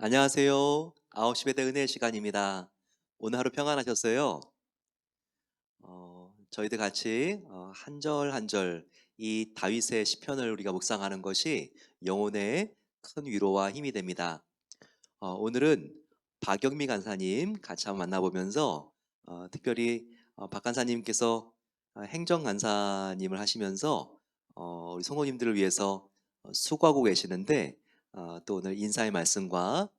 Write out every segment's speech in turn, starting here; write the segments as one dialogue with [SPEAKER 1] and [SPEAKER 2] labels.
[SPEAKER 1] 안녕하세요. 9시 배대 은혜의 시간입니다. 오늘 하루 평안하셨어요? 저희들 같이 한 절 한 절 이 다윗의 시편을 우리가 묵상하는 것이 영혼의 큰 위로와 힘이 됩니다. 오늘은 박영미 간사님 같이 한번 만나보면서 특별히 박 간사님께서 행정 간사님을 하시면서 우리 성도님들을 위해서 수고하고 계시는데 또 오늘 인사의 말씀과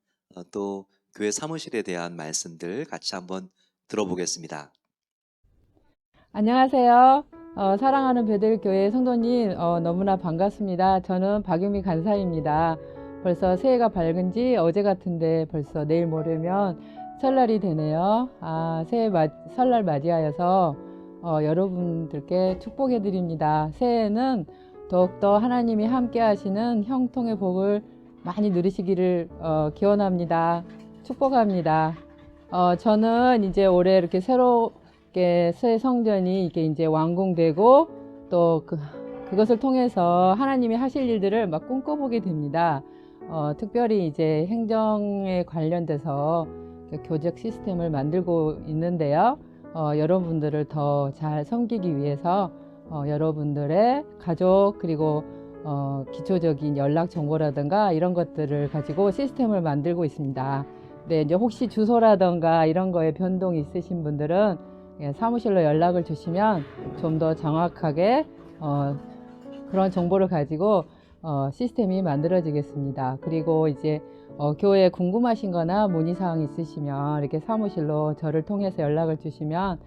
[SPEAKER 1] 또 교회 사무실에 대한 말씀들 같이 한번 들어보겠습니다.
[SPEAKER 2] 안녕하세요. 사랑하는 베들교회 성도님, 너무나 반갑습니다. 저는 박유미 간사입니다. 벌써 새해가 밝은 지 어제 같은데 벌써 내일 모레면 설날이 되네요. 설날 맞이하여서 여러분들께 축복해 드립니다. 새해에는 더욱더 하나님이 함께 하시는 형통의 복을 많이 누리시기를 기원합니다. 축복합니다. 저는 이제 올해 이렇게 새 성전이 이게 이제 완공되고 또 그것을 통해서 하나님이 하실 일들을 막 꿈꿔보게 됩니다. 특별히 이제 행정에 관련돼서 교적 시스템을 만들고 있는데요. 여러분들을 더 잘 섬기기 위해서 여러분들의 가족 그리고 기초적인 연락 정보라든가 이런 것들을 가지고 시스템을 만들고 있습니다. 네, 이제 혹시 주소라든가 이런 거에 변동이 있으신 분들은 사무실로 연락을 주시면 좀 더 정확하게 그런 정보를 가지고 시스템이 만들어지겠습니다. 그리고 이제 교회에 궁금하신 거나 문의사항 있으시면 이렇게 사무실로 저를 통해서 연락을 주시면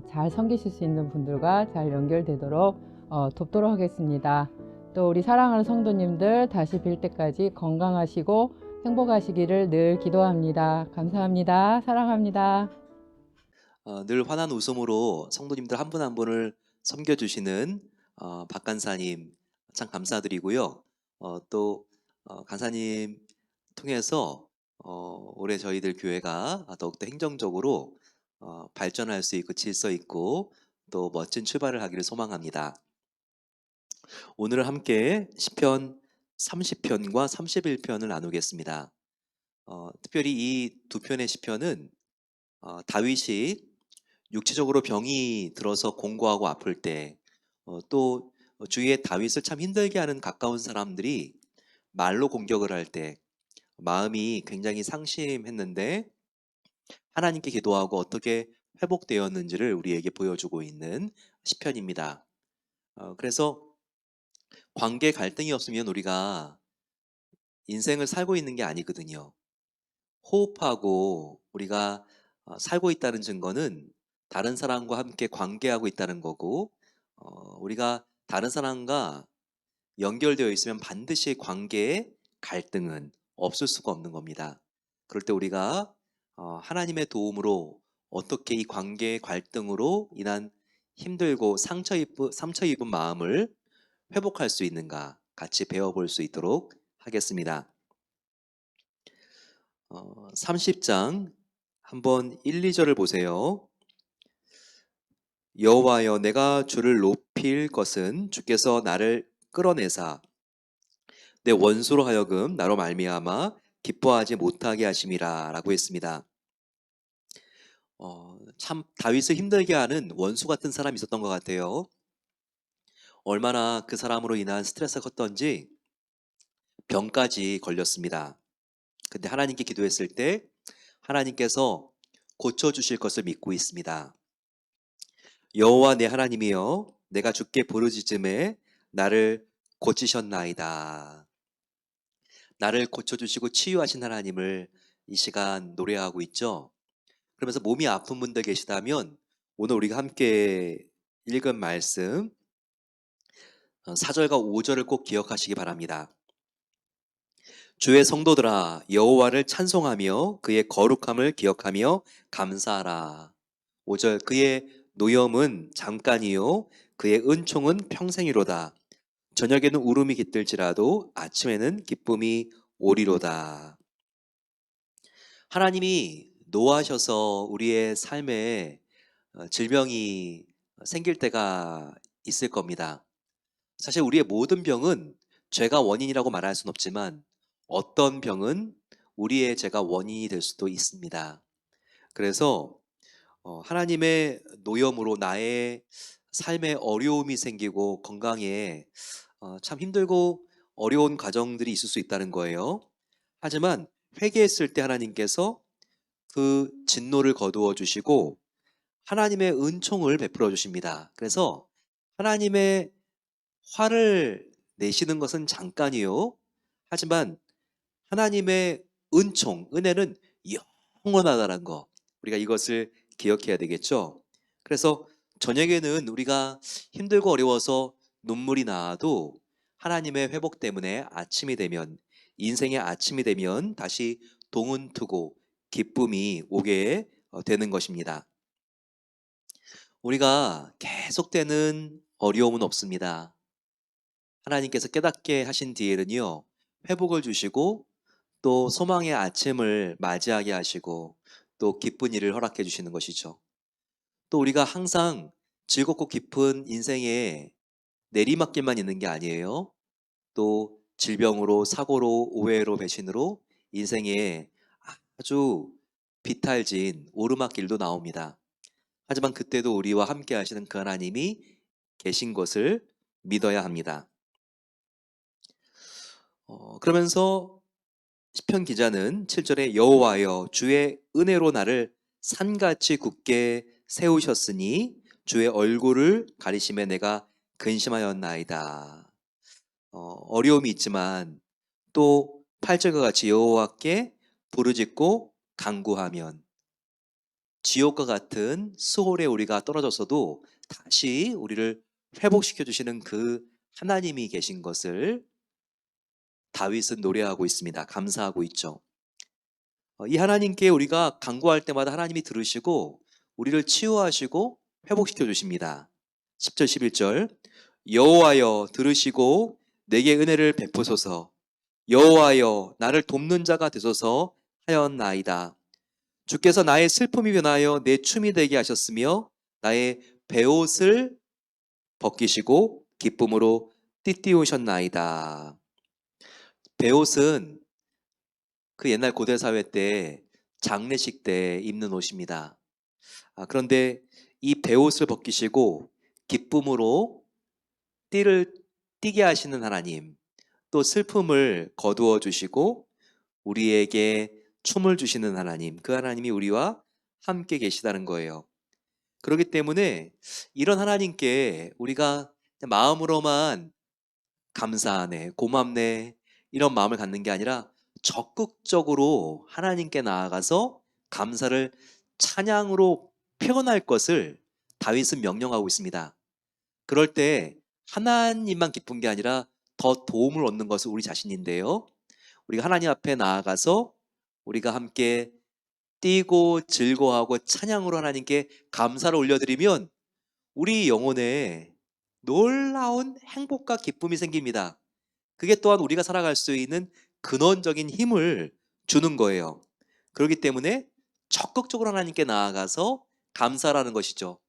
[SPEAKER 2] 잘 섬기실 수 있는 분들과 잘 연결되도록 돕도록 하겠습니다. 또 우리 사랑하는 성도님들 다시 뵐 때까지 건강하시고 행복하시기를 늘 기도합니다. 감사합니다. 사랑합니다.
[SPEAKER 1] 늘 환한 웃음으로 성도님들 한 분 한 분을 섬겨주시는 박 간사님 참 감사드리고요. 또 간사님 통해서 올해 저희들 교회가 더욱더 행정적으로 발전할 수 있고 질서 있고 또 멋진 출발을 하기를 소망합니다. 오늘 함께 시편 30편과 31편을 나누겠습니다. 특별히 이 두 편의 시편은 다윗이 육체적으로 병이 들어서 공고하고 아플 때, 또 주위에 다윗을 참 힘들게 하는 가까운 사람들이 말로 공격을 할 때 마음이 굉장히 상심했는데 하나님께 기도하고 어떻게 회복되었는지를 우리에게 보여주고 있는 시편입니다. 그래서 관계 갈등이 없으면 우리가 인생을 살고 있는 게 아니거든요. 호흡하고 우리가 살고 있다는 증거는 다른 사람과 함께 관계하고 있다는 거고, 우리가 다른 사람과 연결되어 있으면 반드시 관계에 갈등은 없을 수가 없는 겁니다. 그럴 때 우리가 하나님의 도움으로 어떻게 이 관계의 갈등으로 인한 힘들고 상처 입은 마음을 회복할 수 있는가 같이 배워볼 수 있도록 하겠습니다. 30장 한번 1, 2절을 보세요. 여호와여 내가 주를 높일 것은 주께서 나를 끌어내사 내 원수로 하여금 나로 말미암아 기뻐하지 못하게 하심이라 라고 했습니다. 참 다윗을 힘들게 하는 원수 같은 사람이 있었던 것 같아요. 얼마나 그 사람으로 인한 스트레스가 컸던지 병까지 걸렸습니다. 근데 하나님께 기도했을 때 하나님께서 고쳐주실 것을 믿고 있습니다. 여호와 내 하나님이여 내가 주께 부르짖음에 나를 고치셨나이다. 나를 고쳐주시고 치유하신 하나님을 이 시간 노래하고 있죠. 그러면서 몸이 아픈 분들 계시다면 오늘 우리가 함께 읽은 말씀 4절과 5절을 꼭 기억하시기 바랍니다. 주의 성도들아 여호와를 찬송하며 그의 거룩함을 기억하며 감사하라. 5절 그의 노염은 잠깐이요 그의 은총은 평생이로다. 저녁에는 울음이 깃들지라도 아침에는 기쁨이 오리로다. 하나님이 노하셔서 우리의 삶에 질병이 생길 때가 있을 겁니다. 사실 우리의 모든 병은 죄가 원인이라고 말할 수는 없지만 어떤 병은 우리의 죄가 원인이 될 수도 있습니다. 그래서 하나님의 노염으로 나의 삶에 어려움이 생기고 건강에 참 힘들고 어려운 과정들이 있을 수 있다는 거예요. 하지만 회개했을 때 하나님께서 그 진노를 거두어 주시고 하나님의 은총을 베풀어 주십니다. 그래서 하나님의 화를 내시는 것은 잠깐이요. 하지만 하나님의 은총, 은혜는 영원하다는 거. 우리가 이것을 기억해야 되겠죠. 그래서 저녁에는 우리가 힘들고 어려워서 눈물이 나도 하나님의 회복 때문에 아침이 되면, 인생의 아침이 되면 다시 동은 트고 기쁨이 오게 되는 것입니다. 우리가 계속되는 어려움은 없습니다. 하나님께서 깨닫게 하신 뒤에는요, 회복을 주시고 또 소망의 아침을 맞이하게 하시고 또 기쁜 일을 허락해 주시는 것이죠. 또 우리가 항상 즐겁고 기쁜 인생에 내리막길만 있는 게 아니에요. 또 질병으로, 사고로, 오해로, 배신으로 인생에 아주 비탈진 오르막길도 나옵니다. 하지만 그때도 우리와 함께 하시는 그 하나님이 계신 것을 믿어야 합니다. 그러면서 시편 기자는 7절에 여호와여 주의 은혜로 나를 산같이 굳게 세우셨으니 주의 얼굴을 가리심에 내가 근심하였나이다. 어려움이 있지만 또 8절과 같이 여호와께 부르짖고 간구하면 지옥과 같은 수월에 우리가 떨어졌어도 다시 우리를 회복시켜 주시는 그 하나님이 계신 것을 다윗은 노래하고 있습니다. 감사하고 있죠. 이 하나님께 우리가 간구할 때마다 하나님이 들으시고 우리를 치유하시고 회복시켜 주십니다. 10절 11절 여호와여 들으시고 내게 은혜를 베푸소서 여호와여 나를 돕는 자가 되소서 하였나이다. 주께서 나의 슬픔이 변하여 내 춤이 되게 하셨으며 나의 베옷을 벗기시고 기쁨으로 띠띠우셨나이다. 베옷은 그 옛날 고대 사회 때 장례식 때 입는 옷입니다. 그런데 이 베옷을 벗기시고 기쁨으로 띠를 띠게 하시는 하나님, 또 슬픔을 거두어 주시고 우리에게 춤을 주시는 하나님, 그 하나님이 우리와 함께 계시다는 거예요. 그렇기 때문에 이런 하나님께 우리가 마음으로만 감사하네, 고맙네 이런 마음을 갖는 게 아니라 적극적으로 하나님께 나아가서 감사를 찬양으로 표현할 것을 다윗은 명령하고 있습니다. 그럴 때 하나님만 기쁜 게 아니라 더 도움을 얻는 것은 우리 자신인데요. 우리가 하나님 앞에 나아가서 우리가 함께 뛰고 즐거워하고 찬양으로 하나님께 감사를 올려드리면 우리 영혼에 놀라운 행복과 기쁨이 생깁니다. 그게 또한 우리가 살아갈 수 있는 근원적인 힘을 주는 거예요. 그렇기 때문에 적극적으로 하나님께 나아가서 감사라는 것이죠.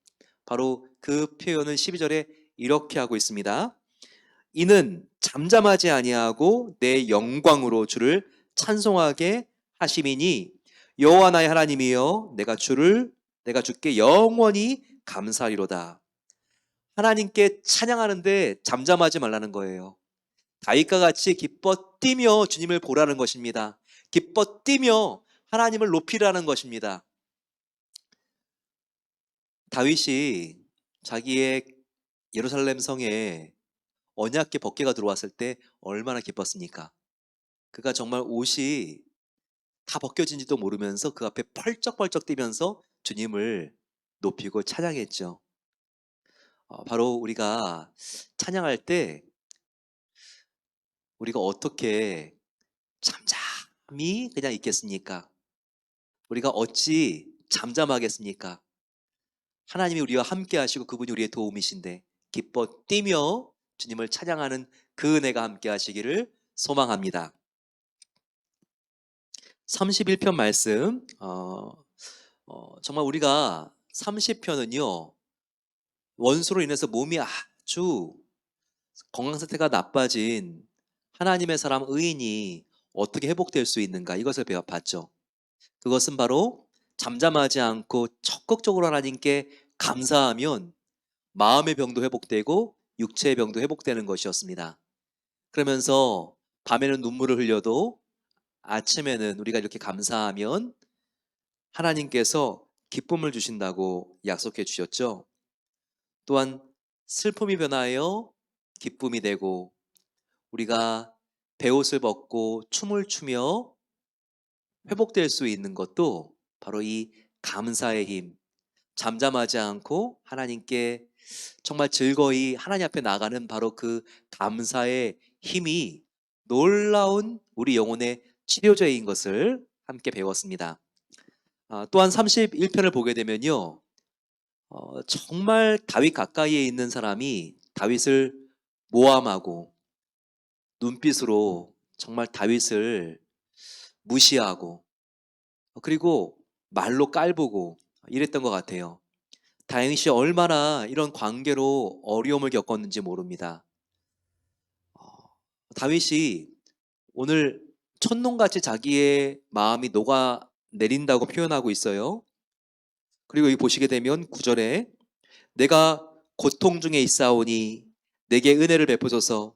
[SPEAKER 1] 바로 그 표현은 12절에 이렇게 하고 있습니다. 이는 잠잠하지 아니하고 내 영광으로 주를 찬송하게 하심이니 여호와 나의 하나님이여 내가 주께 영원히 감사하리로다. 하나님께 찬양하는데 잠잠하지 말라는 거예요. 다윗과 같이 기뻐 뛰며 주님을 보라는 것입니다. 기뻐 뛰며 하나님을 높이라는 것입니다. 다윗이 자기의 예루살렘 성에 언약궤 법궤가 들어왔을 때 얼마나 기뻤습니까? 그가 정말 옷이 다 벗겨진지도 모르면서 그 앞에 펄쩍펄쩍 뛰면서 주님을 높이고 찬양했죠. 바로 우리가 찬양할 때 우리가 어떻게 잠잠히 그냥 있겠습니까? 우리가 어찌 잠잠하겠습니까? 하나님이 우리와 함께 하시고 그분이 우리의 도움이신데 기뻐 뛰며 주님을 찬양하는 그 은혜가 함께 하시기를 소망합니다. 31편 말씀 정말 우리가 30편은요 원수로 인해서 몸이 아주 건강 상태가 나빠진 하나님의 사람 의인이 어떻게 회복될 수 있는가 이것을 봤죠. 그것은 바로 잠잠하지 않고 적극적으로 하나님께 감사하면 마음의 병도 회복되고 육체의 병도 회복되는 것이었습니다. 그러면서 밤에는 눈물을 흘려도 아침에는 우리가 이렇게 감사하면 하나님께서 기쁨을 주신다고 약속해 주셨죠. 또한 슬픔이 변하여 기쁨이 되고 우리가 베옷을 벗고 춤을 추며 회복될 수 있는 것도 바로 이 감사의 힘, 잠잠하지 않고 하나님께 정말 즐거이 하나님 앞에 나가는 바로 그 감사의 힘이 놀라운 우리 영혼의 치료제인 것을 함께 배웠습니다. 또한 31편을 보게 되면요. 정말 다윗 가까이에 있는 사람이 다윗을 모함하고 눈빛으로 정말 다윗을 무시하고 그리고 말로 깔보고 이랬던 것 같아요. 다윗이 얼마나 이런 관계로 어려움을 겪었는지 모릅니다. 어, 다윗이 오늘 첫눈같이 자기의 마음이 녹아 내린다고 표현하고 있어요. 그리고 여기 보시게 되면 9절에 내가 고통 중에 있사오니 내게 은혜를 베푸소서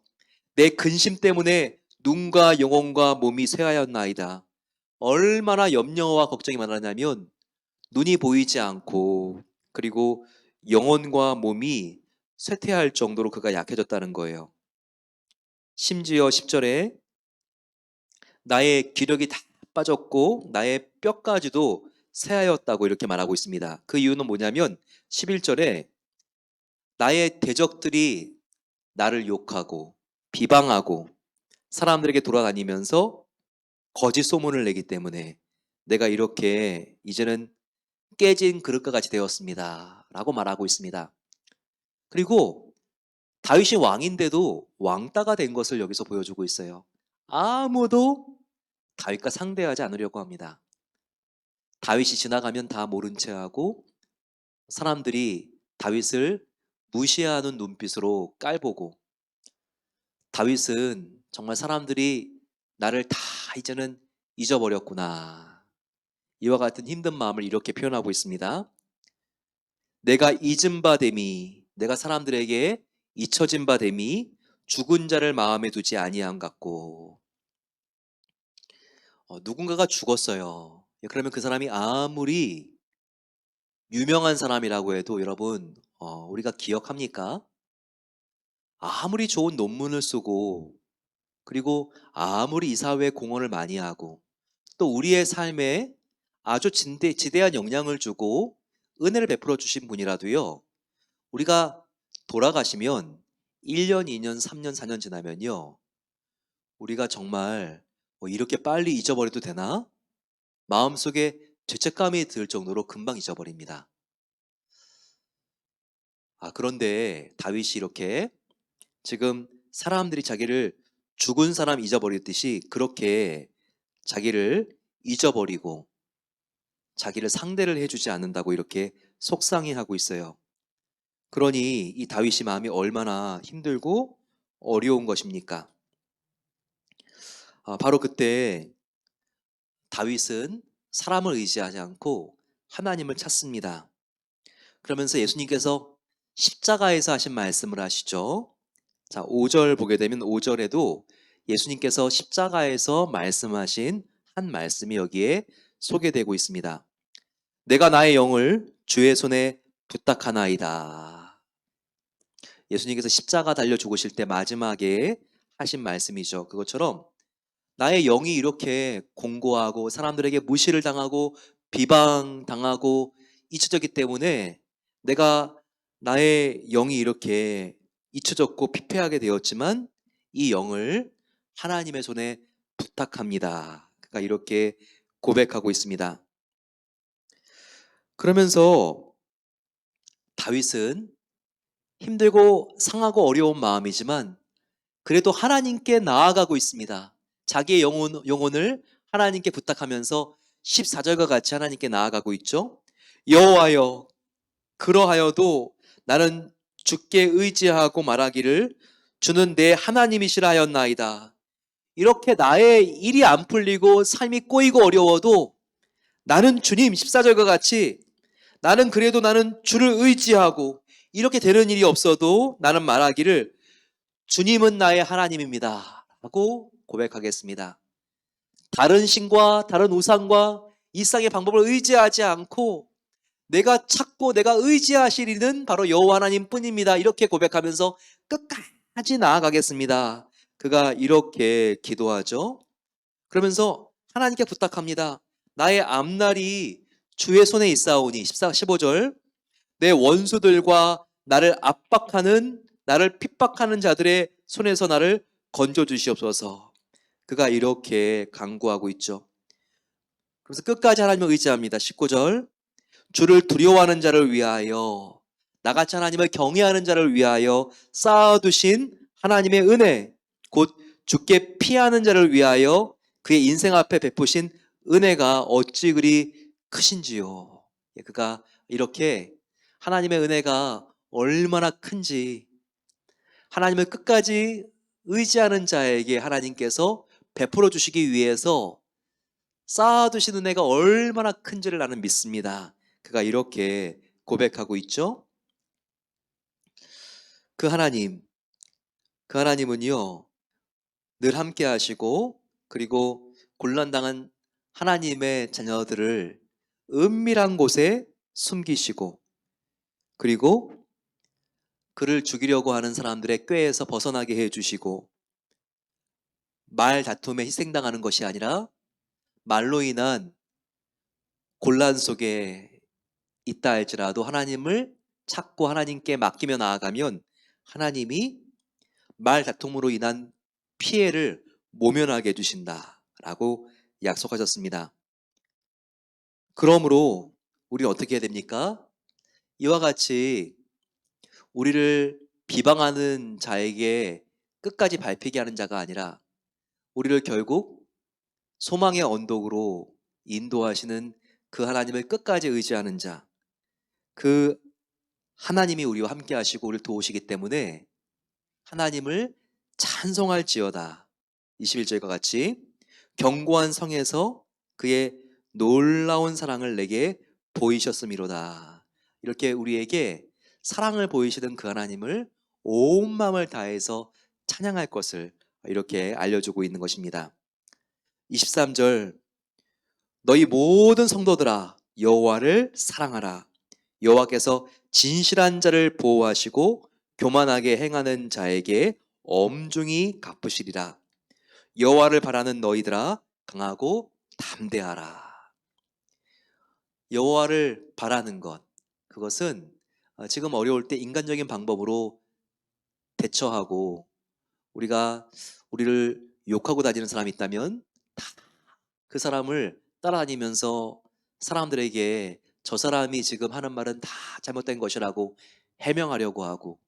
[SPEAKER 1] 내 근심 때문에 눈과 영혼과 몸이 쇠하였나이다. 얼마나 염려와 걱정이 많았냐면 눈이 보이지 않고 그리고 영혼과 몸이 쇠퇴할 정도로 그가 약해졌다는 거예요. 심지어 10절에 나의 기력이 다 빠졌고 나의 뼈까지도 쇠하였다고 이렇게 말하고 있습니다. 그 이유는 뭐냐면 11절에 나의 대적들이 나를 욕하고 비방하고 사람들에게 돌아다니면서 거짓 소문을 내기 때문에 내가 이렇게 이제는 깨진 그릇과 같이 되었습니다. 라고 말하고 있습니다. 그리고 다윗이 왕인데도 왕따가 된 것을 여기서 보여주고 있어요. 아무도 다윗과 상대하지 않으려고 합니다. 다윗이 지나가면 다 모른 체하고 사람들이 다윗을 무시하는 눈빛으로 깔보고 다윗은 정말 사람들이 나를 다 이제는 잊어버렸구나. 이와 같은 힘든 마음을 이렇게 표현하고 있습니다. 내가 잊은 바 됨이 내가 사람들에게 잊혀진 바 됨이 죽은 자를 마음에 두지 아니함 같고 누군가가 죽었어요. 그러면 그 사람이 아무리 유명한 사람이라고 해도 여러분 우리가 기억합니까? 아무리 좋은 논문을 쓰고 그리고 아무리 이 사회에 공헌을 많이 하고 또 우리의 삶에 아주 지대한 영향을 주고 은혜를 베풀어 주신 분이라도요. 우리가 돌아가시면 1년, 2년, 3년, 4년 지나면요. 우리가 정말 이렇게 빨리 잊어버려도 되나? 마음속에 죄책감이 들 정도로 금방 잊어버립니다. 그런데 다윗이 이렇게 지금 사람들이 자기를 죽은 사람 잊어버리듯이 그렇게 자기를 잊어버리고 자기를 상대를 해주지 않는다고 이렇게 속상해하고 있어요. 그러니 이 다윗이 마음이 얼마나 힘들고 어려운 것입니까? 바로 그때 다윗은 사람을 의지하지 않고 하나님을 찾습니다. 그러면서 예수님께서 십자가에서 하신 말씀을 하시죠. 자, 5절 보게 되면 5절에도 예수님께서 십자가에서 말씀하신 한 말씀이 여기에 소개되고 있습니다. 내가 나의 영을 주의 손에 부탁하나이다. 예수님께서 십자가 달려 죽으실 때 마지막에 하신 말씀이죠. 그것처럼 나의 영이 이렇게 공고하고 사람들에게 무시를 당하고 비방당하고 잊혀졌기 때문에 내가 나의 영이 이렇게 잊혀졌고 피폐하게 되었지만 이 영을 하나님의 손에 부탁합니다. 그러니까 이렇게 고백하고 있습니다. 그러면서 다윗은 힘들고 상하고 어려운 마음이지만 그래도 하나님께 나아가고 있습니다. 자기의 영혼을 하나님께 부탁하면서 14절과 같이 하나님께 나아가고 있죠. 여호와여 그러하여도 나는 주께 의지하고 말하기를 주는 내 하나님이시라 하였나이다. 이렇게 나의 일이 안 풀리고 삶이 꼬이고 어려워도 나는 주님 14절과 같이 나는 그래도 나는 주를 의지하고 이렇게 되는 일이 없어도 나는 말하기를 주님은 나의 하나님입니다 하고 고백하겠습니다. 다른 신과 다른 우상과 이상의 방법을 의지하지 않고 내가 찾고 내가 의지하실 이는 바로 여호와 하나님 뿐입니다. 이렇게 고백하면서 끝까지 나아가겠습니다. 그가 이렇게 기도하죠. 그러면서 하나님께 부탁합니다. 나의 앞날이 주의 손에 있사오니 15절 내 원수들과 나를 압박하는 나를 핍박하는 자들의 손에서 나를 건져 주시옵소서. 그가 이렇게 간구하고 있죠. 그래서 끝까지 하나님을 의지합니다. 19절 주를 두려워하는 자를 위하여 나같이 하나님을 경외하는 자를 위하여 쌓아두신 하나님의 은혜 곧 주께 피하는 자를 위하여 그의 인생 앞에 베푸신 은혜가 어찌 그리 크신지요. 그가 이렇게 하나님의 은혜가 얼마나 큰지 하나님을 끝까지 의지하는 자에게 하나님께서 베풀어 주시기 위해서 쌓아두신 은혜가 얼마나 큰지를 나는 믿습니다. 그가 이렇게 고백하고 있죠. 그 하나님은요 늘 함께 하시고 그리고 곤란당한 하나님의 자녀들을 은밀한 곳에 숨기시고 그리고 그를 죽이려고 하는 사람들의 꾀에서 벗어나게 해주시고 말 다툼에 희생당하는 것이 아니라 말로 인한 곤란 속에 있다 할지라도 하나님을 찾고 하나님께 맡기며 나아가면 하나님이 말 다툼으로 인한 피해를 모면하게 해주신다라고 약속하셨습니다. 그러므로 우리는 어떻게 해야 됩니까? 이와 같이 우리를 비방하는 자에게 끝까지 밟히게 하는 자가 아니라 우리를 결국 소망의 언덕으로 인도하시는 그 하나님을 끝까지 의지하는 자, 그 하나님이 우리와 함께 하시고 우리를 도우시기 때문에 하나님을 찬송할지어다. 21절과 같이 견고한 성에서 그의 놀라운 사랑을 내게 보이셨음이로다. 이렇게 우리에게 사랑을 보이시던 그 하나님을 온 마음을 다해서 찬양할 것을 이렇게 알려주고 있는 것입니다. 23절 너희 모든 성도들아 여호와를 사랑하라. 여호와께서 진실한 자를 보호하시고 교만하게 행하는 자에게 엄중히 갚으시리라. 여호와를 바라는 너희들아 강하고 담대하라. 여호와를 바라는 것 그것은 지금 어려울 때 인간적인 방법으로 대처하고 우리가 우리를 욕하고 다니는 사람이 있다면 다 그 사람을 따라다니면서 사람들에게 저 사람이 지금 하는 말은 다 잘못된 것이라고 해명하려고 하고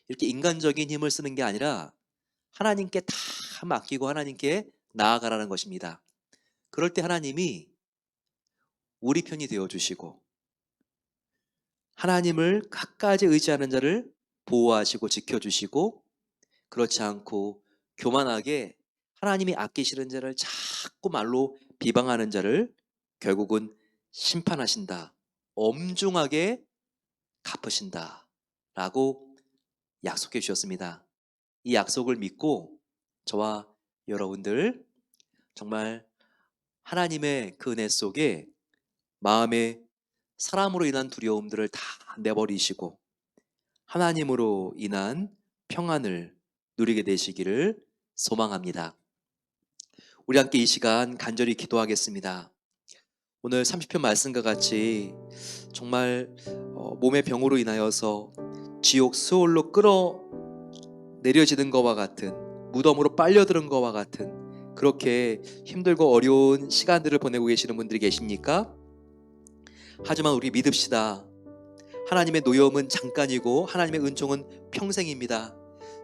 [SPEAKER 1] 이렇게 인간적인 힘을 쓰는 게 아니라 하나님께 다 맡기고 하나님께 나아가라는 것입니다. 그럴 때 하나님이 우리 편이 되어주시고 하나님을 끝까지 의지하는 자를 보호하시고 지켜주시고 그렇지 않고 교만하게 하나님이 아끼시는 자를 자꾸 말로 비방하는 자를 결국은 심판하신다. 엄중하게 갚으신다. 라고 약속해 주셨습니다. 이 약속을 믿고 저와 여러분들 정말 하나님의 그 은혜 속에 마음에 사람으로 인한 두려움들을 다 내버리시고 하나님으로 인한 평안을 누리게 되시기를 소망합니다. 우리 함께 이 시간 간절히 기도하겠습니다. 오늘 30편 말씀과 같이 정말 몸의 병으로 인하여서 지옥 수월로 끌어내려지는 것과 같은 무덤으로 빨려드는 것과 같은 그렇게 힘들고 어려운 시간들을 보내고 계시는 분들이 계십니까? 하지만 우리 믿읍시다. 하나님의 노여움은 잠깐이고 하나님의 은총은 평생입니다.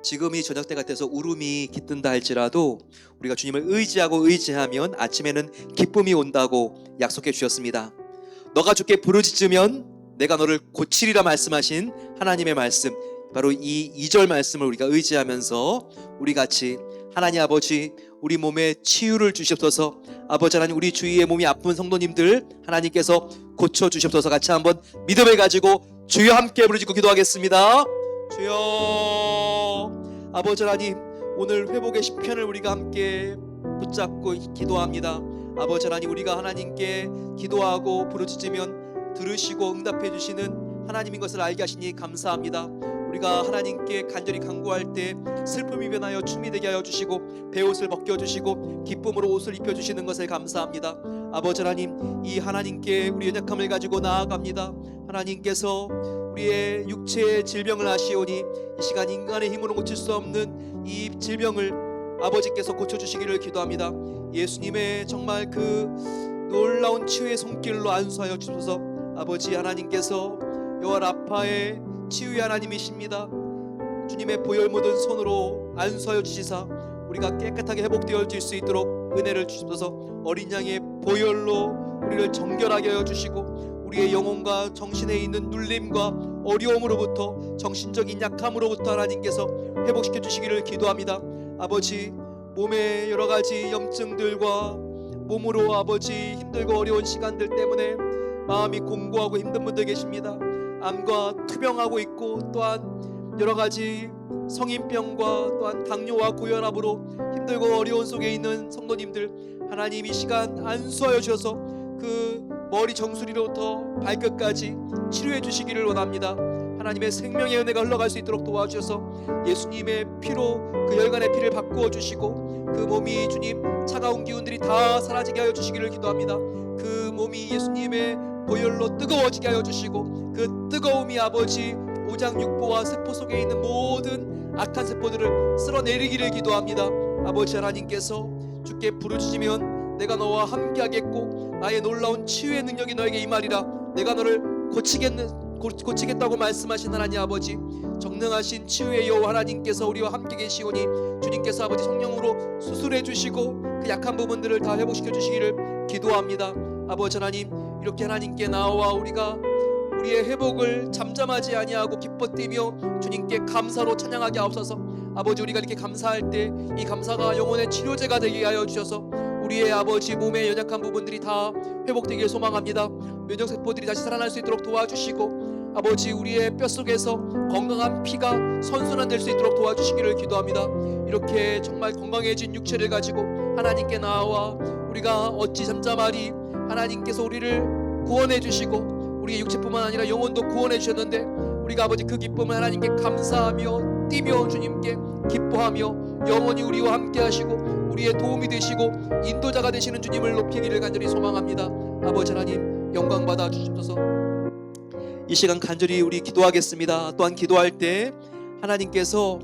[SPEAKER 1] 지금 이 저녁 때 같아서 울음이 깃든다 할지라도 우리가 주님을 의지하면 아침에는 기쁨이 온다고 약속해 주셨습니다. 너가 주께 부르짖으면 내가 너를 고치리라 말씀하신 하나님의 말씀, 바로 이 2절 말씀을 우리가 의지하면서 우리 같이 하나님 아버지 우리 몸에 치유를 주시옵소서. 아버지 하나님, 우리 주위에 몸이 아픈 성도님들 하나님께서 고쳐 주시옵소서. 같이 한번 믿음을 가지고 주여 함께 부르짖고 기도하겠습니다. 주여. 아버지 하나님, 오늘 회복의 시편을 우리가 함께 붙잡고 기도합니다. 아버지 하나님, 우리가 하나님께 기도하고 부르짖으면 들으시고 응답해 주시는 하나님인 것을 알게 하시니 감사합니다. 우리가 하나님께 간절히 간구할 때 슬픔이 변하여 춤이 되게 하여 주시고 베옷을 벗겨주시고 기쁨으로 옷을 입혀주시는 것을 감사합니다. 아버지 하나님, 이 하나님께 우리 연약함을 가지고 나아갑니다. 하나님께서 우리의 육체의 질병을 아시오니 이 시간 인간의 힘으로 고칠 수 없는 이 질병을 아버지께서 고쳐주시기를 기도합니다. 예수님의 정말 그 놀라운 치유의 손길로 안수하여 주셔서 아버지 하나님께서 여호와 라파의 치유의 하나님이십니다. 주님의 보혈 묻은 손으로 안수하여 주시사 우리가 깨끗하게 회복되어질 수 있도록 은혜를 주시옵소서. 어린 양의 보혈로 우리를 정결하게 하여 주시고 우리의 영혼과 정신에 있는 눌림과 어려움으로부터 정신적인 약함으로부터 하나님께서 회복시켜 주시기를 기도합니다. 아버지, 몸의 여러 가지 염증들과 몸으로 아버지 힘들고 어려운 시간들 때문에 마음이 공고하고 힘든 분들 계십니다. 암과 투병하고 있고 또한 여러 가지 성인병과 또한 당뇨와 고혈압으로 힘들고 어려운 속에 있는 성도님들, 하나님 이 시간 안수하여 주셔서 그 머리 정수리로부터 발끝까지 치료해 주시기를 원합니다. 하나님의 생명의 은혜가 흘러갈 수 있도록 도와주셔서 예수님의 피로 그 열간의 피를 바꾸어 주시고 그 몸이 주님 차가운 기운들이 다 사라지게 하여 주시기를 기도합니다. 그 몸이 예수님의 보혈로 뜨거워지게 하여 주시고 그 뜨거움이 아버지 오장육부와 세포 속에 있는 모든 악한 세포들을 쓸어내리기를 기도합니다. 아버지 하나님께서 주께 부르짖으면 내가 너와 함께하겠고 나의 놀라운 치유의 능력이 너에게 임하리라. 내가 너를 고치겠다고 말씀하신 하나님 아버지, 정능하신 치유의 여호와 하나님께서 우리와 함께 계시오니 주님께서 아버지 성령으로 수술해 주시고 그 약한 부분들을 다 회복시켜 주시기를 기도합니다. 아버지 하나님, 이렇게 하나님께 나와 우리가 우리의 회복을 잠잠하지 아니하고 기뻐 뛰며 주님께 감사로 찬양하게 하옵소서. 아버지, 우리가 이렇게 감사할 때 이 감사가 영혼의 치료제가 되게 하여 주셔서 우리의 아버지 몸의 연약한 부분들이 다 회복되길 소망합니다. 면역세포들이 다시 살아날 수 있도록 도와주시고 아버지 우리의 뼛속에서 건강한 피가 선순환될 수 있도록 도와주시기를 기도합니다. 이렇게 정말 건강해진 육체를 가지고 하나님께 나와 우리가 어찌 잠잠하리. 하나님께서 우리를 구원해 주시고 우리의 육체뿐만 아니라 영혼도 구원해 주셨는데 우리가 아버지 그 기쁨을 하나님께 감사하며 뛰며 주님께 기뻐하며 영원히 우리와 함께 하시고 우리의 도움이 되시고 인도자가 되시는 주님을 높이기를 간절히 소망합니다. 아버지 하나님 영광 받아 주시옵소서. 이 시간 간절히 우리 기도하겠습니다. 또한 기도할 때 하나님께서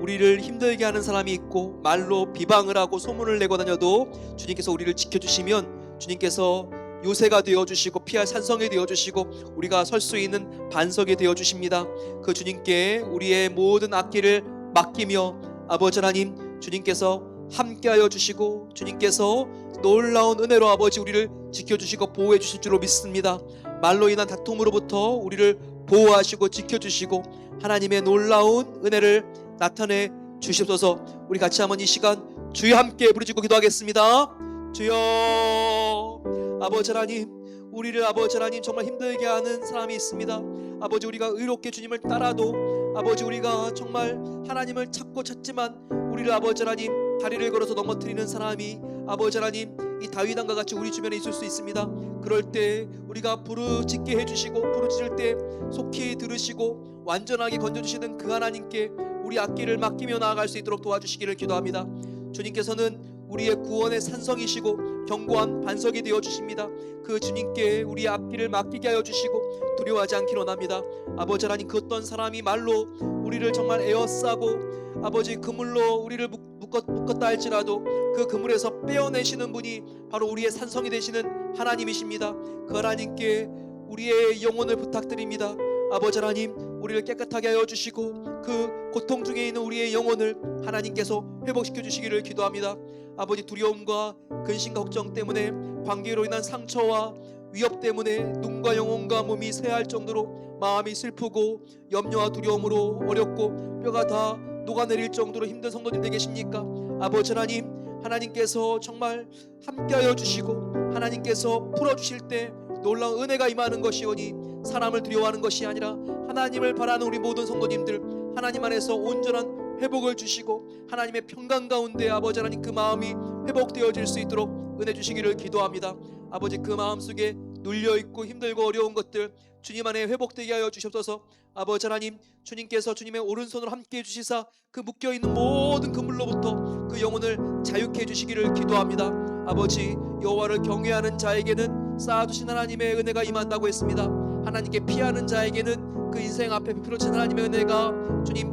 [SPEAKER 1] 우리를 힘들게 하는 사람이 있고 말로 비방을 하고 소문을 내고 다녀도 주님께서 우리를 지켜주시면 주님께서 요새가 되어주시고 피할 산성이 되어주시고 우리가 설 수 있는 반석이 되어주십니다. 그 주님께 우리의 모든 악기를 맡기며 아버지 하나님 주님께서 함께하여 주시고 주님께서 놀라운 은혜로 아버지 우리를 지켜주시고 보호해 주실 줄로 믿습니다. 말로 인한 다툼으로부터 우리를 보호하시고 지켜주시고 하나님의 놀라운 은혜를 나타내 주시옵소서. 우리 같이 한번 이 시간 주여 함께 부르짖고 기도하겠습니다. 주여. 아버지 하나님, 우리를 아버지 하나님 정말 힘들게 하는 사람이 있습니다. 아버지 우리가 의롭게 주님을 따라도 아버지 우리가 정말 하나님을 찾고 찾지만 우리를 아버지 하나님 다리를 걸어서 넘어뜨리는 사람이 아버지 하나님 이 다윗왕과 같이 우리 주변에 있을 수 있습니다. 그럴 때 우리가 부르짖게 해주시고 부르짖을 때 속히 들으시고 완전하게 건져주시는 그 하나님께 우리 악기를 맡기며 나아갈 수 있도록 도와주시기를 기도합니다. 주님께서는 우리의 구원의 산성이시고 견고한 반석이 되어주십니다. 그 주님께 우리의 앞길을 맡기게 하여 주시고 두려워하지 않기로 원합니다. 아버지 하나님, 그 어떤 사람이 말로 우리를 정말 에워싸고 아버지 그물로 우리를 묶었다 할지라도 그 그물에서 빼어내시는 분이 바로 우리의 산성이 되시는 하나님이십니다. 그 하나님께 우리의 영혼을 부탁드립니다. 아버지 하나님, 우리를 깨끗하게 하여 주시고 그 고통 중에 있는 우리의 영혼을 하나님께서 회복시켜 주시기를 기도합니다. 아버지, 두려움과 근심과 걱정 때문에 관계로 인한 상처와 위협 때문에 눈과 영혼과 몸이 쇠할 정도로 마음이 슬프고 염려와 두려움으로 어렵고 뼈가 다 녹아내릴 정도로 힘든 성도님들 계십니까? 아버지 하나님, 하나님께서 정말 함께하여 주시고 하나님께서 풀어주실 때 놀라운 은혜가 임하는 것이오니 사람을 두려워하는 것이 아니라 하나님을 바라는 우리 모든 성도님들 하나님 안에서 온전한 회복을 주시고 하나님의 평강 가운데 아버지 하나님 그 마음이 회복되어질 수 있도록 은혜 주시기를 기도합니다. 아버지 그 마음속에 눌려있고 힘들고 어려운 것들 주님 안에 회복되게 하여 주시옵소서. 아버지 하나님 주님께서 주님의 오른손으로 함께해 주시사 그 묶여있는 모든 그물로부터 그 영혼을 자유케 해주시기를 기도합니다. 아버지 여호와를 경외하는 자에게는 쌓아두신 하나님의 은혜가 임한다고 했습니다. 하나님께 피하는 자에게는 그 인생 앞에 베풀어진 하나님의 은혜가 주님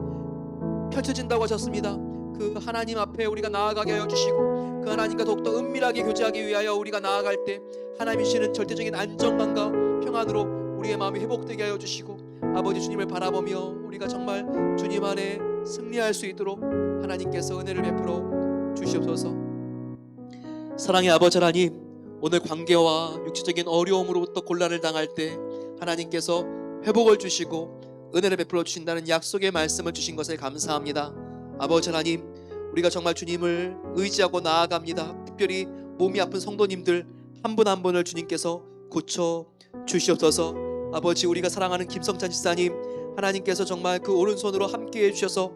[SPEAKER 1] 펼쳐진다고 하셨습니다. 그 하나님 앞에 우리가 나아가게 하여 주시고 그 하나님과 더욱더 은밀하게 교제하기 위하여 우리가 나아갈 때 하나님이 주시는 절대적인 안정감과 평안으로 우리의 마음이 회복되게 하여 주시고 아버지 주님을 바라보며 우리가 정말 주님 안에 승리할 수 있도록 하나님께서 은혜를 베풀어 주시옵소서. 사랑의 아버지 하나님, 오늘 관계와 육체적인 어려움으로부터 곤란을 당할 때 하나님께서 회복을 주시고 은혜를 베풀어 주신다는 약속의 말씀을 주신 것을 감사합니다. 아버지 하나님, 우리가 정말 주님을 의지하고 나아갑니다. 특별히 몸이 아픈 성도님들 한 분 한 분을 주님께서 고쳐 주시옵소서. 아버지 우리가 사랑하는 김성찬 집사님 하나님께서 정말 그 오른손으로 함께해 주셔서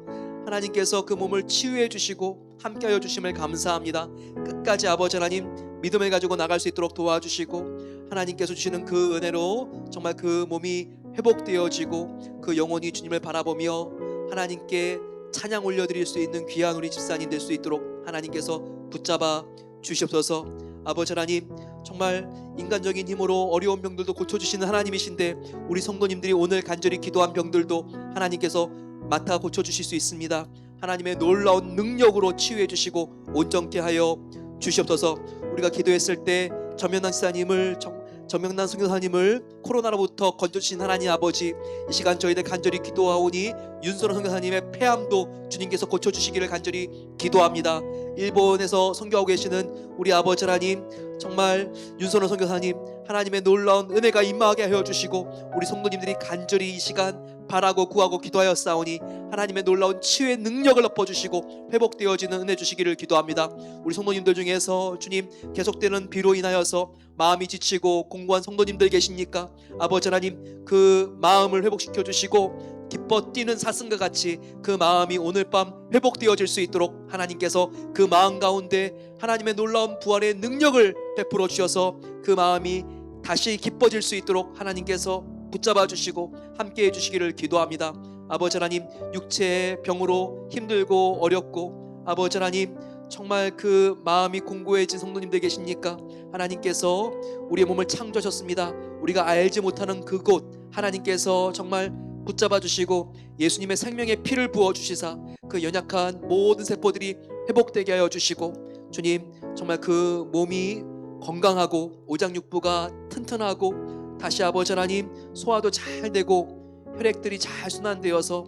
[SPEAKER 1] 하나님께서 그 몸을 치유해 주시고 함께하여 주심을 감사합니다. 끝까지 아버지 하나님 믿음을 가지고 나갈 수 있도록 도와주시고 하나님께서 주시는 그 은혜로 정말 그 몸이 회복되어지고 그 영혼이 주님을 바라보며 하나님께 찬양 올려드릴 수 있는 귀한 우리 집사님 될 수 있도록 하나님께서 붙잡아 주시옵소서. 아버지 하나님 정말 인간적인 힘으로 어려운 병들도 고쳐주시는 하나님이신데 우리 성도님들이 오늘 간절히 기도한 병들도 하나님께서 맡아 고쳐주실 수 있습니다. 하나님의 놀라운 능력으로 치유해 주시고 온전케 하여 주시옵소서. 우리가 기도했을 때 전명남 지사님을 전명남 선교사님을 코로나로부터 건져주신 하나님 아버지, 이 시간 저희들 간절히 기도하오니 윤선호 선교사님의 폐암도 주님께서 고쳐주시기를 간절히 기도합니다. 일본에서 선교하고 계시는 우리 아버지 하나님, 정말 윤선호 선교사님 하나님의 놀라운 은혜가 임하게 하여 주시고 우리 성도님들이 간절히 이 시간 바라고 구하고 기도하였사오니 하나님의 놀라운 치유의 능력을 엎어주시고 회복되어지는 은혜 주시기를 기도합니다. 우리 성도님들 중에서 주님 계속되는 비로 인하여서 마음이 지치고 공고한 성도님들 계십니까? 아버지 하나님 그 마음을 회복시켜 주시고 기뻐 뛰는 사슴과 같이 그 마음이 오늘 밤 회복되어질 수 있도록 하나님께서 그 마음 가운데 하나님의 놀라운 부활의 능력을 베풀어 주셔서 그 마음이 다시 기뻐질 수 있도록 하나님께서 붙잡아 주시고 함께해 주시기를 기도합니다. 아버지 하나님 육체의 병으로 힘들고 어렵고 아버지 하나님 정말 그 마음이 공고해진 성도님들 계십니까? 하나님께서 우리의 몸을 창조하셨습니다. 우리가 알지 못하는 그곳 하나님께서 정말 붙잡아 주시고 예수님의 생명의 피를 부어 주시사 그 연약한 모든 세포들이 회복되게 하여 주시고 주님 정말 그 몸이 건강하고 오장육부가 튼튼하고 다시 아버지 하나님 소화도 잘 되고 혈액들이 잘 순환되어서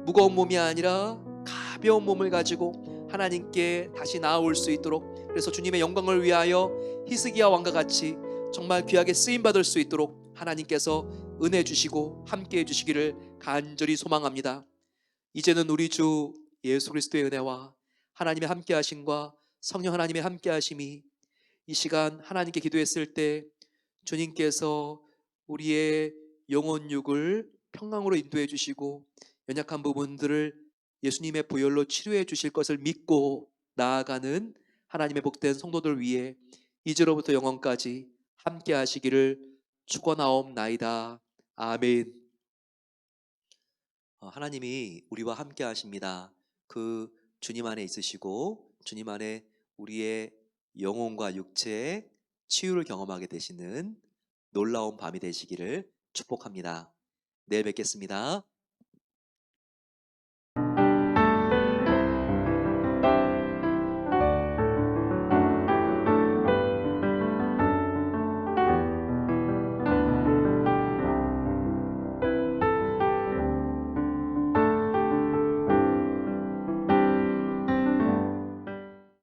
[SPEAKER 1] 무거운 몸이 아니라 가벼운 몸을 가지고 하나님께 다시 나아올 수 있도록 그래서 주님의 영광을 위하여 히스기야 왕과 같이 정말 귀하게 쓰임받을 수 있도록 하나님께서 은혜 주시고 함께해 주시기를 간절히 소망합니다. 이제는 우리 주 예수 그리스도의 은혜와 하나님의 함께하심과 성령 하나님의 함께하심이 이 시간 하나님께 기도했을 때 주님께서 우리의 영혼육을 평강으로 인도해 주시고 연약한 부분들을 예수님의 보혈로 치료해 주실 것을 믿고 나아가는 하나님의 복된 성도들 위해 이제로부터 영원까지 함께 하시기를 축원하옵나이다. 아멘. 하나님이 우리와 함께 하십니다. 그 주님 안에 있으시고 주님 안에 우리의 영혼과 육체의 치유를 경험하게 되시는 놀라운 밤이 되시기를 축복합니다. 내일 뵙겠습니다.